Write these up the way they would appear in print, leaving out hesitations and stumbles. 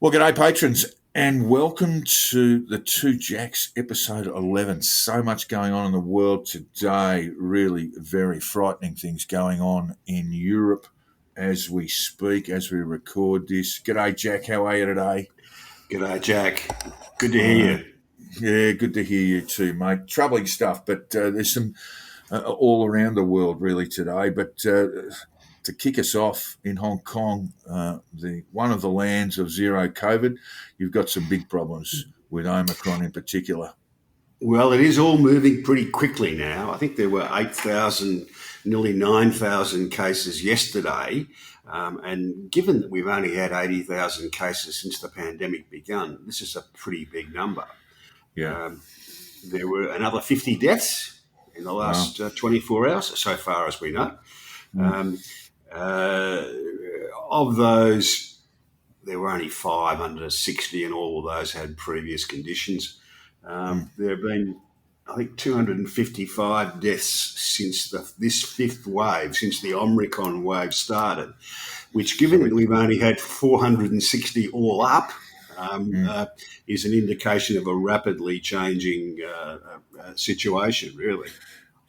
Well, g'day, patrons, and welcome to the Two Jacks, episode 11. So much going on in the world today. Really very frightening things going on in Europe as we speak, as we record this. G'day, Jack. How are you today? G'day, Jack. Good to hear you. Yeah, good to hear you too, mate. Troubling stuff, but there's some all around the world really today. But to kick us off in Hong Kong, the one of the lands of zero COVID, you've got some big problems with Omicron in particular. Well, it is all moving pretty quickly now. I think there were 8,000, nearly 9,000 cases yesterday. And given that we've only had 80,000 cases since the pandemic begun, this is a pretty big number. Yeah. There were another 50 deaths in the last 24 hours, so far as we know. Of those, there were only 5 under 60, and all of those had previous conditions. There have been, I think, 255 deaths since this fifth wave, since the Omicron wave started, which, given that we've only had 460 all up, is an indication of a rapidly changing situation, really.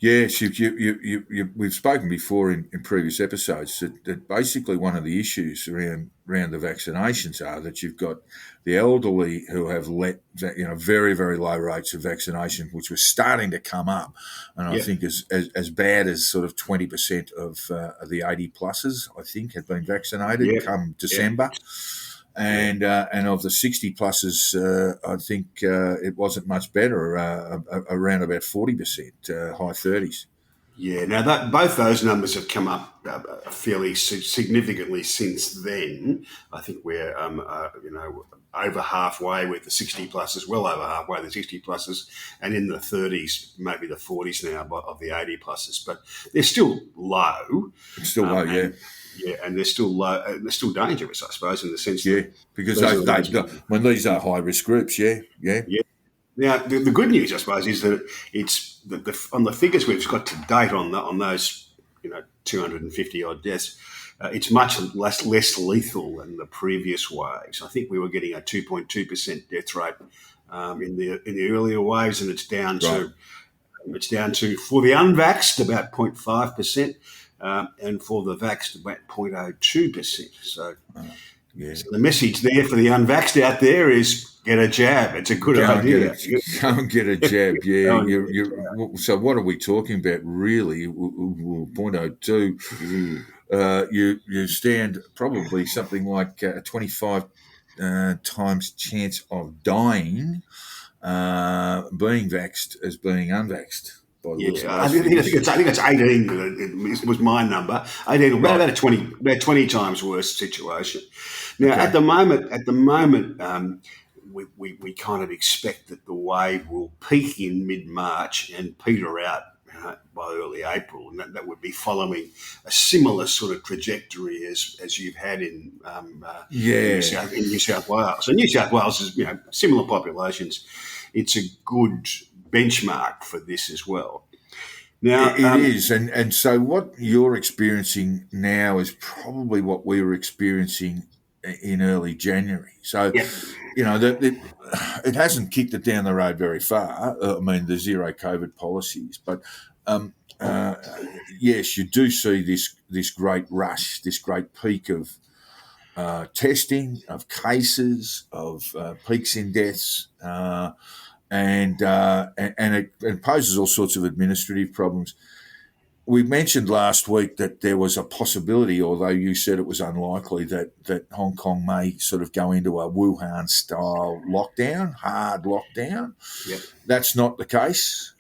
Yes, we've spoken before in previous episodes that basically one of the issues around the vaccinations are that you've got the elderly who have very, very low rates of vaccination, which was starting to come up, and I think as bad as sort of 20% of the 80 pluses, I think, had been vaccinated come December. And of the 60 pluses, I think it wasn't much better, around about 40%, high 30s. Yeah, now both those numbers have come up fairly significantly since then. I think we're over halfway with the 60 pluses, well over halfway with the 60 pluses, and in the 30s, maybe the 40s now of the 80 pluses. But they're still low. It's still low, yeah. Yeah, and they're still low. They're still dangerous, I suppose, in the sense that because when these are high risk groups, yeah. Now, the good news, I suppose, is that it's on the figures we've got to date on those 250 odd deaths. It's much less lethal than the previous waves. I think we were getting a 2.2% death rate in the earlier waves, and it's down to for the unvaxxed about 0.5%. And for the vaxxed, about 0.02%. So the message there for the unvaxxed out there is get a jab. It's a good idea. Go and get a jab, yeah. So what are we talking about, really? 0.02. You stand probably something like a 25 times chance of dying being vaxxed as being unvaxxed. I think it's 18. It was my number. 18, about a 20 times worse situation. Now, at the moment, we kind of expect that the wave will peak in mid-March and peter out by early April, and that would be following a similar sort of trajectory as you've had in New South Wales. So New South Wales is similar populations. It's a good benchmark for this as well. Now it is, and so what you're experiencing now is probably what we were experiencing in early January. So, it hasn't kicked it down the road very far. I mean, the zero COVID policies, but yes, you do see this great rush, this great peak of testing, of cases, of peaks in deaths. And it poses all sorts of administrative problems. We mentioned last week that there was a possibility, although you said it was unlikely, that Hong Kong may sort of go into a Wuhan-style lockdown, hard lockdown. Yep. That's not the case?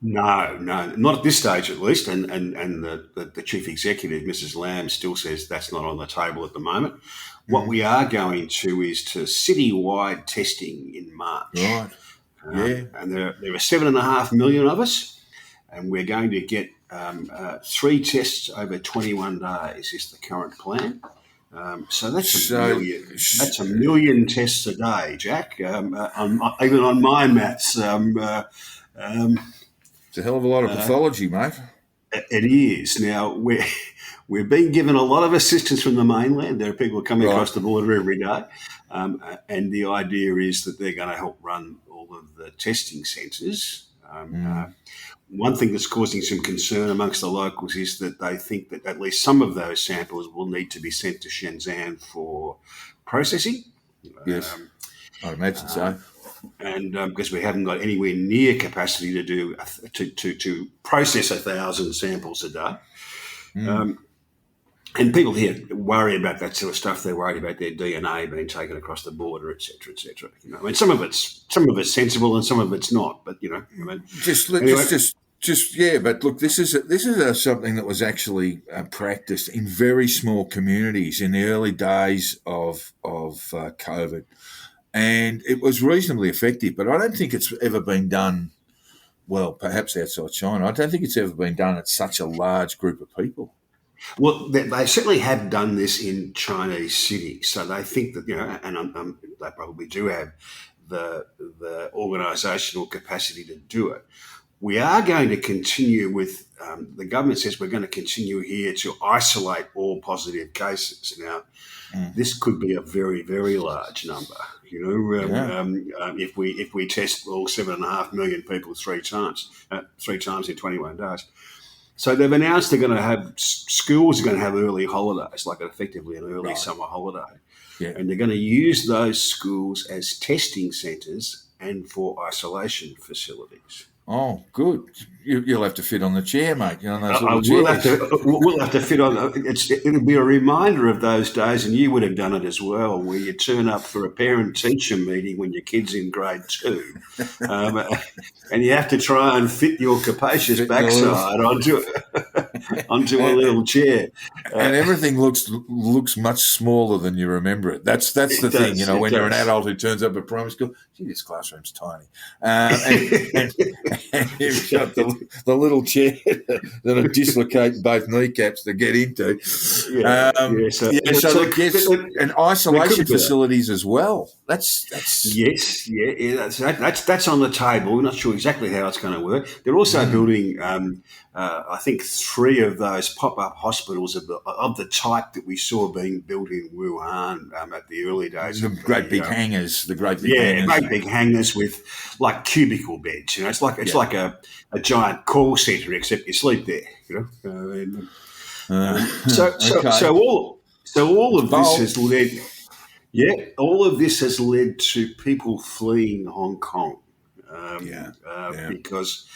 No, not at this stage at least. And the chief executive, Mrs. Lam, still says that's not on the table at the moment. What we are going to is to citywide testing in March. Right. And there are 7.5 million of us, and we're going to get 3 tests over 21 days is the current plan. So that's a million. That's a million tests a day, Jack. Even on my maths, it's a hell of a lot of pathology, mate. It is. Now, we're being given a lot of assistance from the mainland. There are people coming Right. across the border every day. And the idea is that they're going to help run all of the testing centres. One thing that's causing some concern amongst the locals is that they think that at least some of those samples will need to be sent to Shenzhen for processing. Yes, I imagine so. And because we haven't got anywhere near capacity to do to process 1,000 samples a day. And people here worry about that sort of stuff. They're worried about their DNA being taken across the border, et cetera, et cetera. I mean, some of it's sensible and some of it's not. But I mean, anyway. Yeah. But look, this is something that was actually practiced in very small communities in the early days of COVID, and it was reasonably effective. But I don't think it's ever been done. Well, perhaps outside China, I don't think it's ever been done at such a large group of people. Well, they certainly have done this in Chinese cities, so they think that and they probably do have the organisational capacity to do it. We are going to continue with the government says we're going to continue here to isolate all positive cases. Now, this could be a very, very large number. If we test all 7.5 million people three times in 21 days. So they've announced they're going to have schools are going to have early holidays, like effectively an early summer holiday. Yeah. And they're going to use those schools as testing centres and for isolation facilities. Oh, good. You'll have to fit on the chair, mate. Those little chairs. We'll have to fit on. It'll be a reminder of those days, and you would have done it as well, where you turn up for a parent-teacher meeting when your kid's in grade 2, and you have to try and fit your capacious backside onto a little chair, and everything looks much smaller than you remember it. That's the thing, when you're an adult who turns up at primary school. Gee, this classroom's tiny, and you've got the little chair that'll dislocate both kneecaps to get into. And isolation facilities as well. That's that's on the table. We're not sure exactly how it's going to work. They're also building, I think, 3 of those pop-up hospitals of the type that we saw being built in Wuhan at the early days. The great big hangars. Great big hangars with like cubicle beds. It's like a giant call centre, except you sleep there. So all of this has led. Yeah, all of this has led to people fleeing Hong Kong because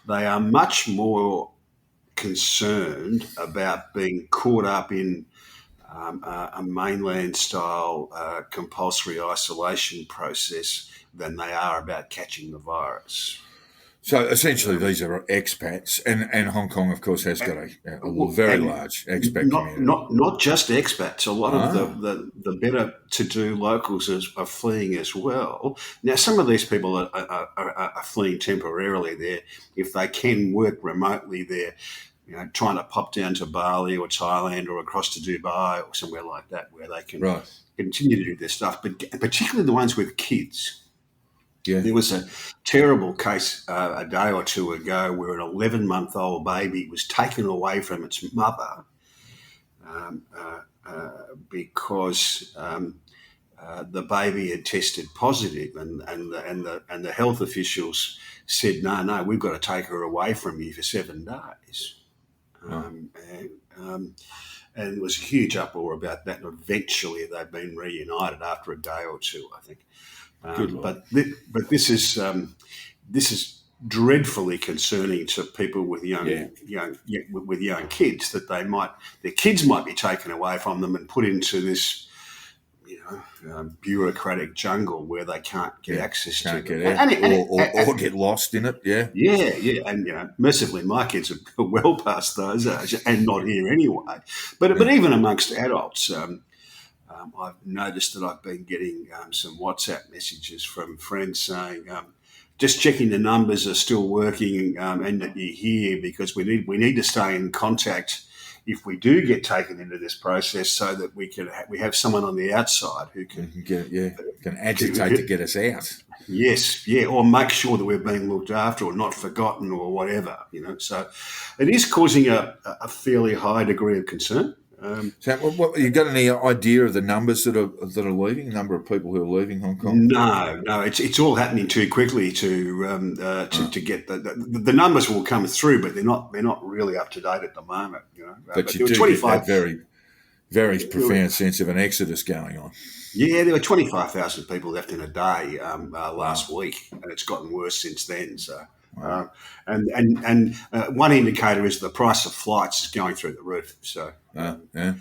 they are much more concerned about being caught up in a mainland-style compulsory isolation process than they are about catching the virus. So essentially, these are expats, and Hong Kong, of course, has got a very large expat community. Not just expats. A lot of the better to-do locals are fleeing as well. Now, some of these people are fleeing temporarily. There, if they can work remotely, they're trying to pop down to Bali or Thailand or across to Dubai or somewhere like that, where they can continue to do their stuff. But particularly the ones with kids. Yeah. There was a terrible case a day or two ago where an 11-month-old baby was taken away from its mother because the baby had tested positive, and the health officials said, no, we've got to take her away from you for 7 days. And there was a huge uproar about that, and eventually they've been reunited after a day or two, I think. But this is dreadfully concerning to people with young kids, that their kids might be taken away from them and put into this bureaucratic jungle where they can't get access to it. Or get lost in it. And mercifully my kids are well past those age and not here anyway. But even amongst adults. I've noticed that I've been getting some WhatsApp messages from friends saying, just checking the numbers are still working and that you're here, because we need to stay in contact if we do get taken into this process, so that we have someone on the outside who can can agitate to get us out. Yes, yeah, or make sure that we're being looked after or not forgotten or whatever, So it is causing a fairly high degree of concern. So, what you got any idea of the numbers that are leaving? The number of people who are leaving Hong Kong? No, it's all happening too quickly to get the numbers will come through, but they're not really up to date at the moment. But you do get that very, very profound sense of an exodus going on. Yeah, there were 25,000 people left in a day last week, and it's gotten worse since then. So. And one indicator is the price of flights is going through the roof. So okay.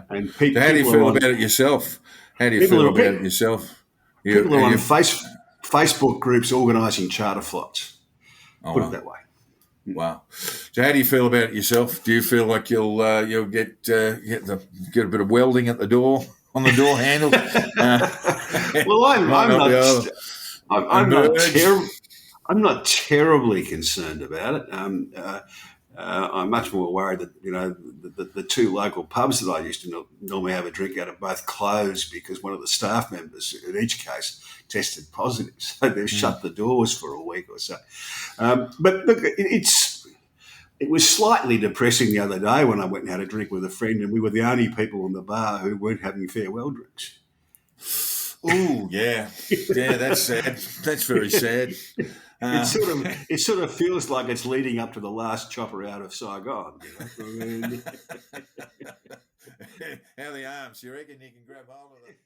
And so how do you feel about it yourself? How do you feel about it yourself? People are on Facebook groups organising charter flights. Put it that way. Wow. So how do you feel about it yourself? Do you feel like you'll get a bit of welding at the door on the door handle? Well, I'm not terribly concerned about it. I'm much more worried that the two local pubs that I used to normally have a drink at have both closed because one of the staff members in each case tested positive, so they've shut the doors for a week or so. But look, it was slightly depressing the other day when I went and had a drink with a friend, and we were the only people in the bar who weren't having farewell drinks. Oh yeah, that's sad. That's very sad. It sort of feels like it's leading up to the last chopper out of Saigon. How the arms? You reckon you can grab hold of them?